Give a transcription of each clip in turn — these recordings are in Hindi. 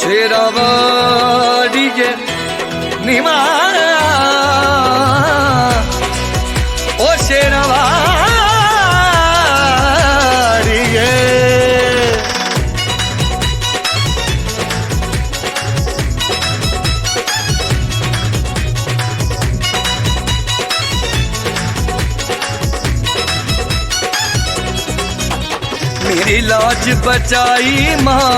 शेरावाड़िगे निमा ओ शेरावाड़िगे मेरी लाज बचाई माँ,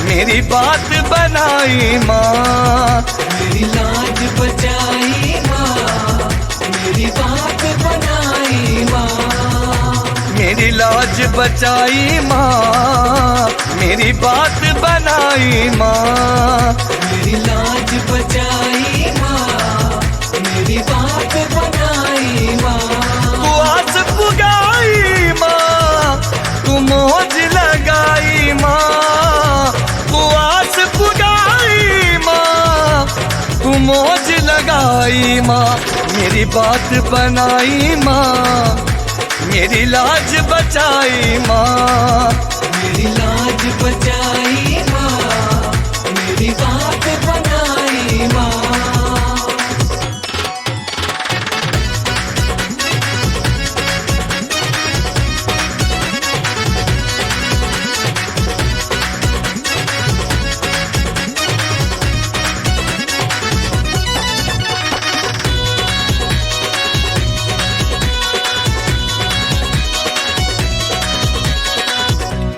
मेरी बात बनाई माँ। मेरी लाज बचाई माँ, मेरी बात बनाई माँ। मेरी लाज बचाई माँ, मेरी बात बनाई माँ। मेरी लाज बचाई माँ, मेरी बात बनाई माँ। तू आस पुगाई माँ, तू मौज लगाई माँ। तू आस पुगाई माँ, तू मौज लगाई माँ। मेरी बात बनाई माँ, मेरी लाज बचाई माँ। मेरी लाज बचाई माँ, मेरी बात बनाई माँ।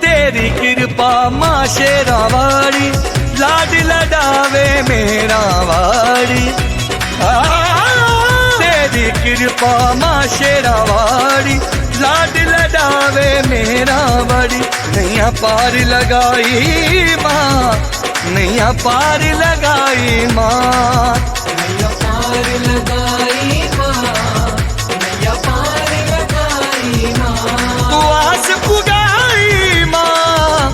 तेरी कृपा माँ शेरावाड़ी, लाड लडावे मेरा वाड़ी। तेरी कृपा माँ शेरावाड़ी, लाड लडावे मेरा वाड़ी। नैया पार लगाई माँ, नैया पार लगाई माँ। नैया पार लगाई माँ, नैया पार लगाई माँ। तू आस पुगाई माँ,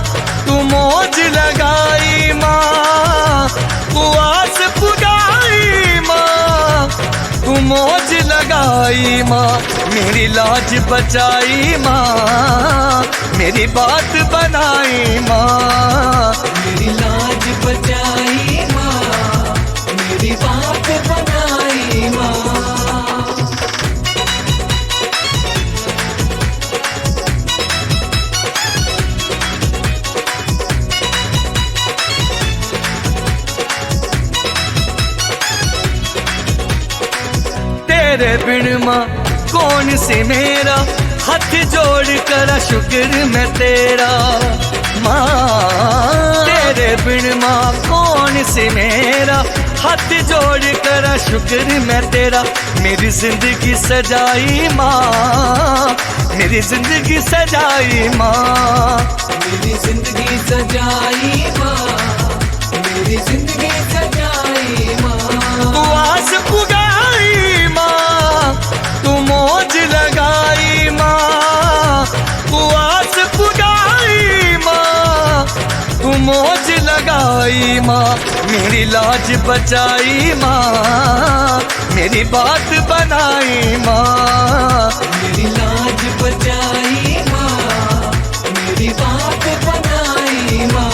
तू मौज लगाई माँ। तू आस पुगाई माँ, तू मौज लगाई माँ। मेरी लाज बचाई माँ, मेरी बात बनाई माँ। मेरी लाज बचाई माँ, मेरी बात बनाई माँ। तेरे बिन माँ कौन सी मेरा, हाथ जोड़ कर शुक्र मैं तेरा माँ। तेरे बिन माँ कौन सी मेरा, हाथ जोड़ कर शुक्र मैं तेरा। मेरी जिंदगी सजाई माँ, मेरी जिंदगी सजाई माँ। मेरी जिंदगी सजाई माँ, मेरी जिंदगी सजाई माँ। तू आस पुगाई माँ, तू मौज लगाई माँ। तू आस पुगाई माँ, तू मौज लगाई माँ। मेरी लाज बचाई माँ, मेरी बात बनाई माँ। मेरी लाज बचाई माँ, मेरी बात बनाई माँ।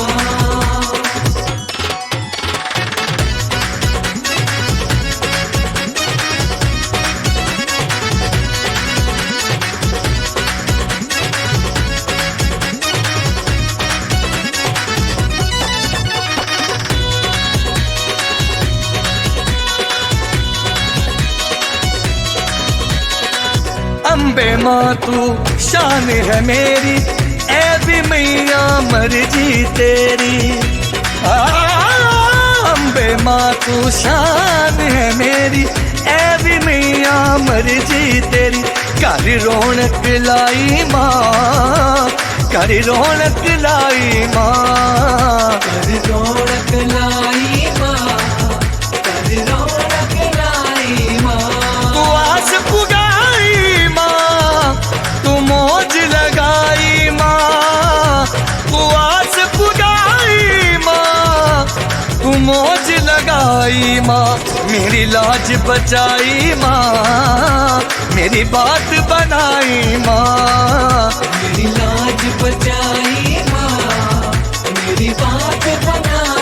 अम्बे माँ तू शान है मेरी, ऐ भी मैया मर्जी तेरी। अम्बे माँ तू शान है मेरी, ऐ भी मैया मर्जी तेरी। कर रौनक लाई माँ, कर रौनक लाई माँ। कर रौनक लाई माँ, कर रौनक लाई माँ। तू आस पुगाई माँ, तू मौज लगाई माँ। तू आस पुगाई माँ, तू मौज लगाई माँ। मेरी लाज बचाई माँ, मेरी बात बनाई माँ। मेरी लाज बचाई माँ, मेरी बात बनाई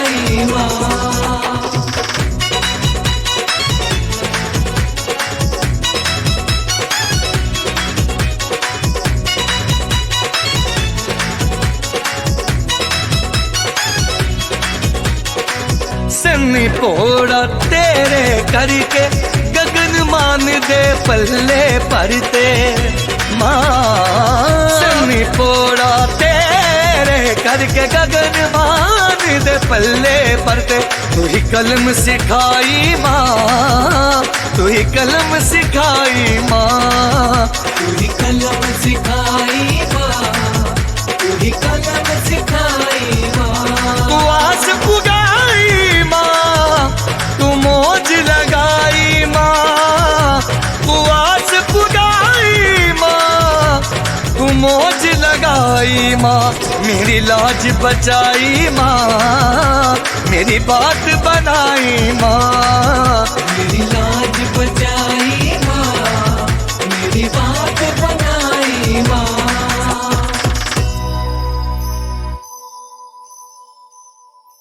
सन्नी पोड़ा तेरे करके गगन मान दे पल्ले परते माँ। सन्नी पोड़ा तेरे करके गगन मान दे पल्ले परते। तू ही कलम सिखाई माँ, तू ही कलम सिखाई माँ। तू ही कलम सिखाई माँ, तू ही कलम सिखाई माँ। तू आस पुगाई माँ, तू मौज लगाई माँ। तू आस पुगाई माँ, तू मौज लगाई माँ। मेरी लाज बचाई माँ, मेरी बात बनाई माँ। मेरी लाज बचा